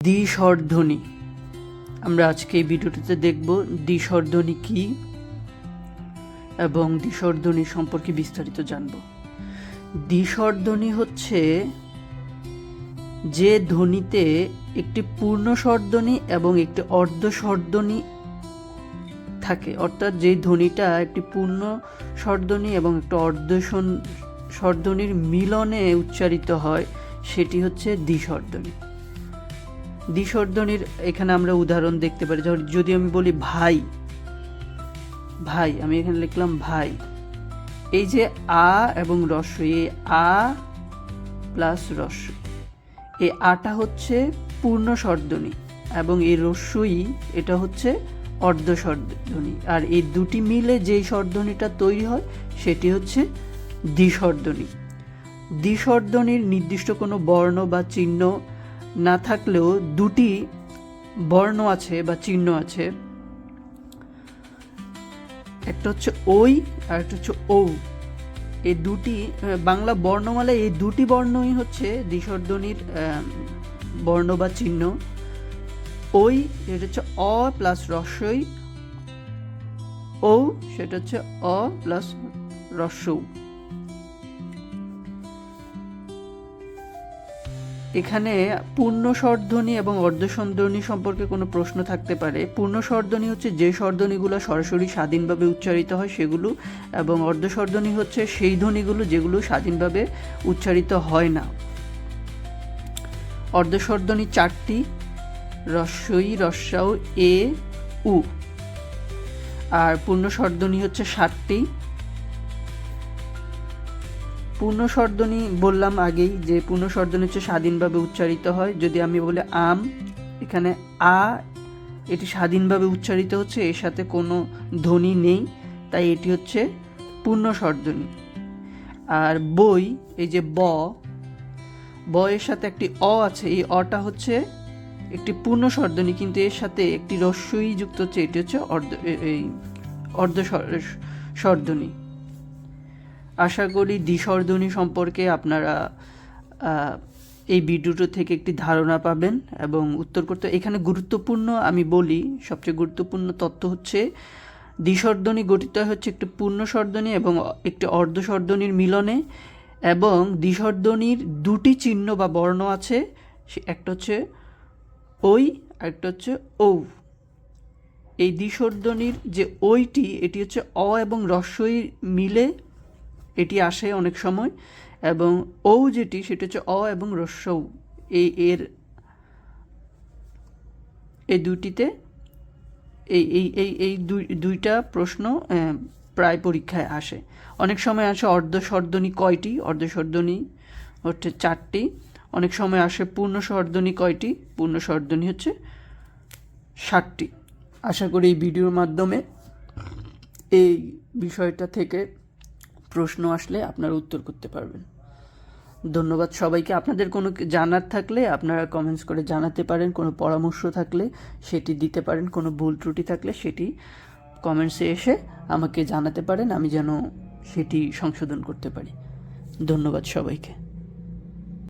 দ্বিস্বরধ্বনি। আমরা আজকে এই ভিডিওটিতে দেখব দ্বিস্বরধ্বনি কি এবং দ্বিস্বরধ্বনি সম্পর্কে বিস্তারিত জানব। দ্বিস্বরধ্বনি হচ্ছে যে ধ্বনিতে একটি পূর্ণ স্বরধ্বনি এবং একটি অর্ধ স্বরধ্বনি থাকে, অর্থাৎ যে ধ্বনিটা একটি পূর্ণ স্বরধ্বনি এবং একটা অর্ধ স্বরধ্বনির মিলনে উচ্চারিত হয় সেটি হচ্ছে দ্বিস্বরধ্বনি। দ্বিস্বরধ্বনির এখানে আমরা উদাহরণ দেখতে পারি। যদি আমি বলি ভাই, ভাই, আমি এখানে লিখলাম ভাই, এই যে আ এবং রস্বই, এই আ প্লাস রস্বই, এই আটা হচ্ছে পূর্ণ স্বরধ্বনি এবং এই রস্বই এটা হচ্ছে অর্ধ স্বরধ্বনি, আর এই দুটি মিলে যেই স্বরধ্বনিটা তৈরি হয় সেটি হচ্ছে দ্বিস্বরধ্বনি। দ্বিস্বরধ্বনির নির্দিষ্ট কোনো বর্ণ বা চিহ্ন না থাকলেও দুটি বর্ণ আছে বা চিহ্ন আছে, একটা হচ্ছে ওই আর একটা হচ্ছে ও। এই দুটি বাংলা বর্ণমালায় এই দুটি বর্ণই হচ্ছে দ্বিস্বরধ্বনির বর্ণ বা চিহ্ন। ওই এটা হচ্ছে অ প্লাস রস্বই, ও সেটা হচ্ছে অ প্লাস রস্বউ। এখানে পূর্ণ স্বরধ্বনি এবং অর্ধ স্বরধ্বনি সম্পর্কে কোনো প্রশ্ন থাকতে পারে। পূর্ণ স্বরধ্বনি হচ্ছে যে স্বরধ্বনিগুলো সরাসরি স্বাধীনভাবে উচ্চারিত হয় সেগুলো, এবং অর্ধ স্বরধ্বনি হচ্ছে সেই ধ্বনিগুলো যেগুলো স্বাধীনভাবে উচ্চারিত হয় না। অর্ধ স্বরধ্বনি 4টি: রস্বই, রস্বাউ, এ, উ। আর পূর্ণ স্বরধ্বনি হচ্ছে 7টি। পূর্ণ স্বরধ্বনি বললাম আগেই যে পূর্ণ স্বরধ্বনি হচ্ছে স্বাধীনভাবে উচ্চারিত হয়। যদি আমি বলি আম, এখানে আ এটি স্বাধীনভাবে উচ্চারিত হচ্ছে, এর সাথে কোনো ধ্বনি নেই, তাই এটি হচ্ছে পূর্ণ স্বরধ্বনি। আর বই, এই যে ব, ব এর সাথে একটি অ আছে, এই অটা হচ্ছে একটি পূর্ণ স্বরধ্বনি, কিন্তু এর সাথে একটি রস্বই যুক্ত হচ্ছে, এটি হচ্ছে অর্ধ স্বরধ্বনি। আশা করি দ্বিস্বরধ্বনি সম্পর্কে আপনারা এই ভিডিওটি থেকে একটি ধারণা পাবেন এবং উত্তর করতে। এখানে গুরুত্বপূর্ণ আমি বলি, সবচেয়ে গুরুত্বপূর্ণ তথ্য হচ্ছে দ্বিস্বরধ্বনি গঠিত হচ্ছে একটি পূর্ণ স্বরধ্বনি এবং একটি অর্ধ স্বরধ্বনির মিলনে, এবং দ্বিস্বরধ্বনির দুটি চিহ্ন বা বর্ণ আছে, একটা হচ্ছে ওই আর একটা হচ্ছে ও। এই দ্বিস্বরধ্বনির যে ওইটি, এটি হচ্ছে অ এবং রস্বই মিলে এটি আসে অনেক সময়, এবং ও যেটি সেটা হচ্ছে অ এবং রস্বউ। এই দুইটিতে এই দুইটা প্রশ্ন প্রায় পরীক্ষায় আসে। অনেক সময় আসে অর্ধ স্বরধ্বনি কয়টি, অর্ধ স্বরধ্বনি হচ্ছে 4টি। অনেক সময় আসে পূর্ণ স্বরধ্বনি কয়টি, পূর্ণ স্বরধ্বনি হচ্ছে 7টি। আশা করি এই ভিডিওর মাধ্যমে এই বিষয়টা থেকে প্রশ্ন আসলে আপনারা উত্তর করতে পারবেন। ধন্যবাদ সবাইকে। আপনাদের কোনো জানার থাকলে আপনারা কমেন্টস করে জানাতে পারেন, কোনো পরামর্শ থাকলে সেটি দিতে পারেন, কোনো ভুল ত্রুটি থাকলে সেটি কমেন্টসে এসে আমাকে জানাতে পারেন, আমি যেন সেটি সংশোধন করতে পারি। ধন্যবাদ সবাইকে।